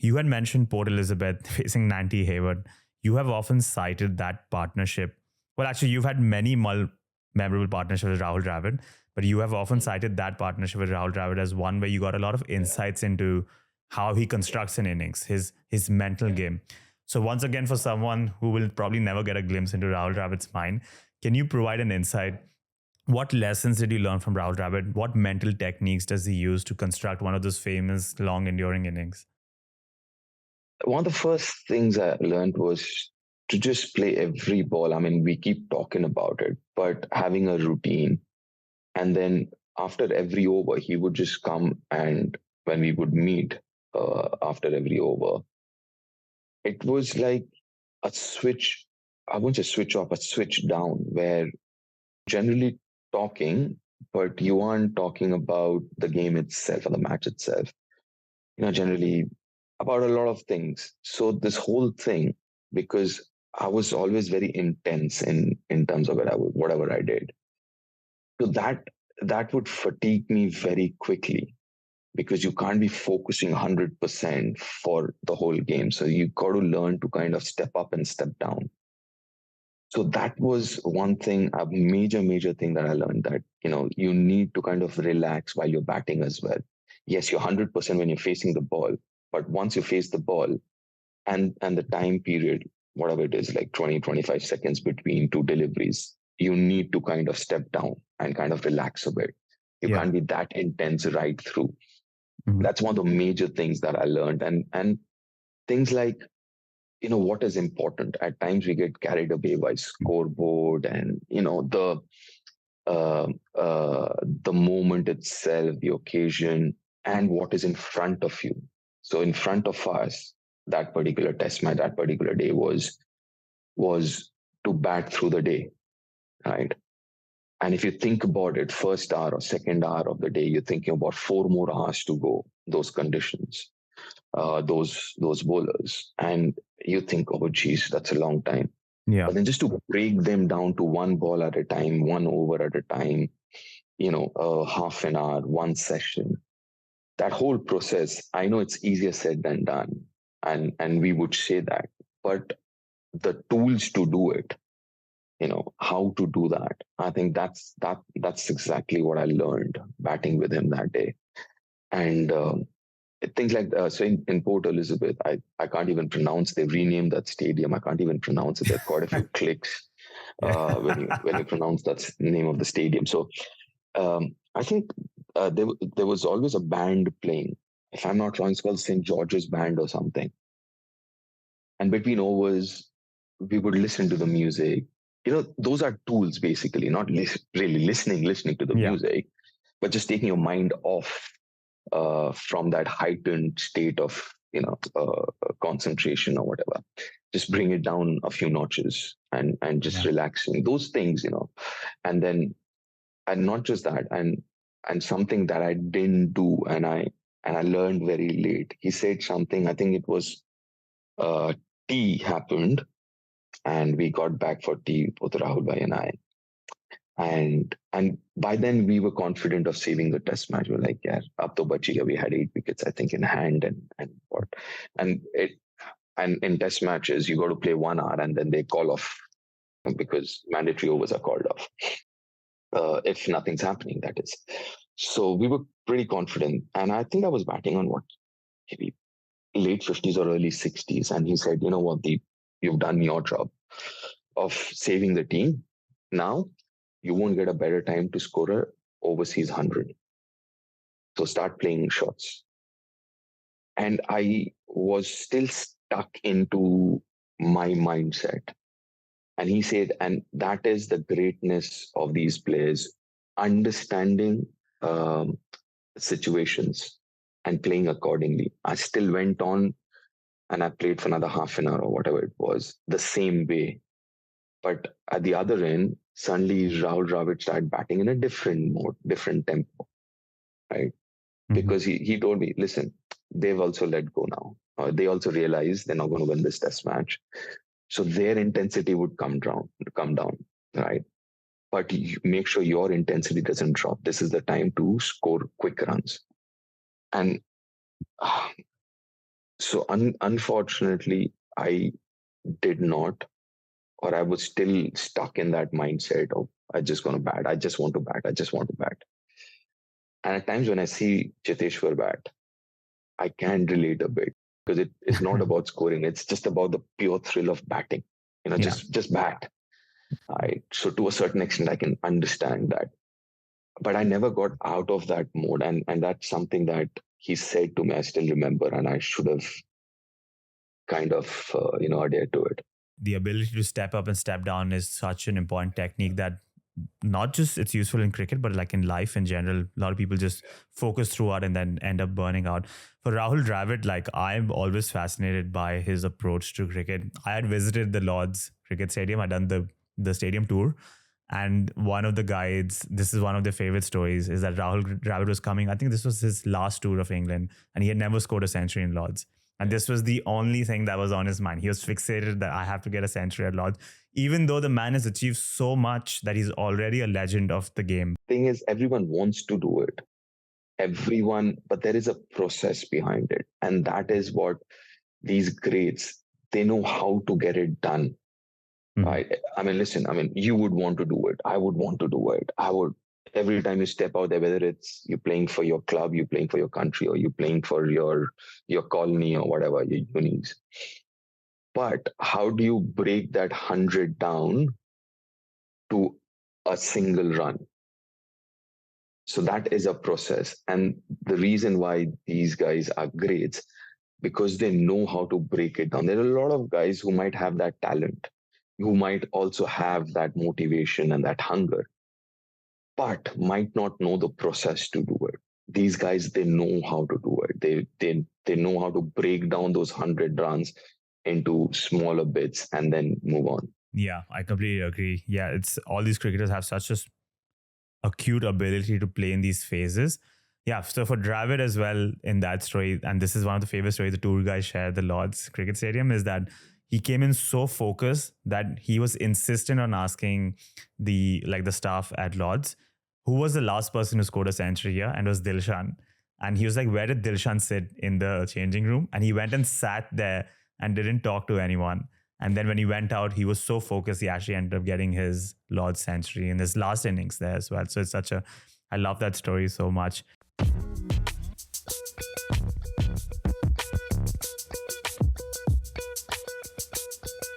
You had mentioned Port Elizabeth facing Nanty Hayward. You have often cited that partnership. Well, actually, you've had many memorable partnerships with Rahul Dravid, but you have often cited that partnership with Rahul Dravid as one where you got a lot of insights into how he constructs an innings, his mental game. So once again, for someone who will probably never get a glimpse into Rahul Dravid's mind, can you provide an insight? What lessons did you learn from Rahul Dravid? What mental techniques does he use to construct one of those famous, long, enduring innings? One of the first things I learned was to just play every ball. I mean, we keep talking about it, but having a routine. And then after every over, he would just come, and when we would meet after every over, it was like a switch. I wouldn't say switch off, a switch down, where generally talking, but you aren't talking about the game itself or the match itself. Generally about a lot of things. So this whole thing, because I was always very intense in terms of whatever I did, so that would fatigue me very quickly, because you can't be focusing 100% for the whole game. So you got to learn to kind of step up and step down. So that was one thing, a major thing that I learned, that, you need to kind of relax while you're batting as well. Yes, you're 100% when you're facing the ball, but once you face the ball and the time period, whatever it is, like 20, 25 seconds between two deliveries, you need to kind of step down and kind of relax a bit. You can't be that intense right through. Mm-hmm. That's one of the major things that I learned. And things like, what is important. At times we get carried away by scoreboard and, the moment itself, the occasion, and what is in front of you. So in front of us, that particular test match, that particular day was to bat through the day, right? And if you think about it, first hour or second hour of the day, you're thinking about 4 more hours to go, those conditions, those bowlers. And you think, oh, geez, that's a long time. Yeah. But then just to break them down to one ball at a time, one over at a time, half an hour, one session, that whole process, I know it's easier said than done. And we would say that, but the tools to do it, how to do that, I think that's exactly what I learned batting with him that day. And things like so in Port Elizabeth, I can't even pronounce. They renamed that stadium. I can't even pronounce it. There are quite a few clicks when you pronounce that name of the stadium. So I think there was always a band playing. If I'm not wrong, it's called St. George's Band or something. And between overs, we would listen to the music. Those are tools, basically, not really listening to the music, but just taking your mind off from that heightened state of concentration or whatever. Just bring it down a few notches and just relaxing. Those things, and then, and not just that, and something that I didn't do, and I learned very late. He said something, I think it was tea happened, and we got back for tea, both Rahul Bhai and I. And by then we were confident of saving the test match. We're like, yeah, up to bachi, we had 8 wickets, I think, in hand, and in test matches you got to play 1 hour and then they call off, because mandatory overs are called off if nothing's happening, that is. So we were pretty confident, and I think I was batting on maybe late 50s or early 60s, and he said, you know what, you've done your job of saving the team. Now you won't get a better time to score a overseas 100. So start playing shots. And I was still stuck into my mindset. And he said, and that is the greatness of these players, understanding situations and playing accordingly. I still went on and I played for another half an hour or whatever it was, the same way. But at the other end, suddenly Rahul Dravid started batting in a different mode, different tempo, right? Mm-hmm. Because he told me, listen, they've also let go now. They also realize they're not going to win this test match. So their intensity would come down, right? But you make sure your intensity doesn't drop. This is the time to score quick runs. And So unfortunately, I did not, or I was still stuck in that mindset of I just gonna bat. I just want to bat. I just want to bat. And at times when I see Chiteshwar bat, I can relate a bit because it is not about scoring. It's just about the pure thrill of batting. Yeah. Just bat. So to a certain extent, I can understand that. But I never got out of that mode. And that's something that he said to me, I still remember, and I should have kind of, adhered to it. The ability to step up and step down is such an important technique that not just it's useful in cricket, but like in life in general, a lot of people just focus throughout and then end up burning out. For Rahul Dravid, like I'm always fascinated by his approach to cricket. I had visited the Lord's Cricket Stadium. I'd done the stadium tour. And one of the guides, this is one of their favorite stories, is that Rahul Dravid was coming. I think this was his last tour of England, and he had never scored a century in Lord's. And this was the only thing that was on his mind. He was fixated that I have to get a century at Lord's, even though the man has achieved so much that he's already a legend of the game. Thing is, everyone wants to do it. Everyone, but there is a process behind it. And that is what these greats, they know how to get it done. Right? I mean, listen, you would want to do it. I would want to do it. I would. Every time you step out there, whether it's you're playing for your club, you're playing for your country, or you're playing for your colony or whatever, your unis. But how do you break that 100 down to a single run? So that is a process. And the reason why these guys are greats, because they know how to break it down. There are a lot of guys who might have that talent, who might also have that motivation and that hunger, but might not know the process to do it. These guys, they know how to do it. They know how to break down those 100 runs into smaller bits and then move on. Yeah, I completely agree. Yeah, it's all these cricketers have such a acute ability to play in these phases. Yeah, so for Dravid as well in that story, and this is one of the favorite stories the tour guys share, the Lord's Cricket Stadium, is that he came in so focused that he was insistent on asking the staff at Lord's, who was the last person who scored a century here, and it was Dilshan. And he was like, where did Dilshan sit in the changing room? And he went and sat there and didn't talk to anyone. And then when he went out, he was so focused, he actually ended up getting his Lord's century in his last innings there as well. So it's I love that story so much.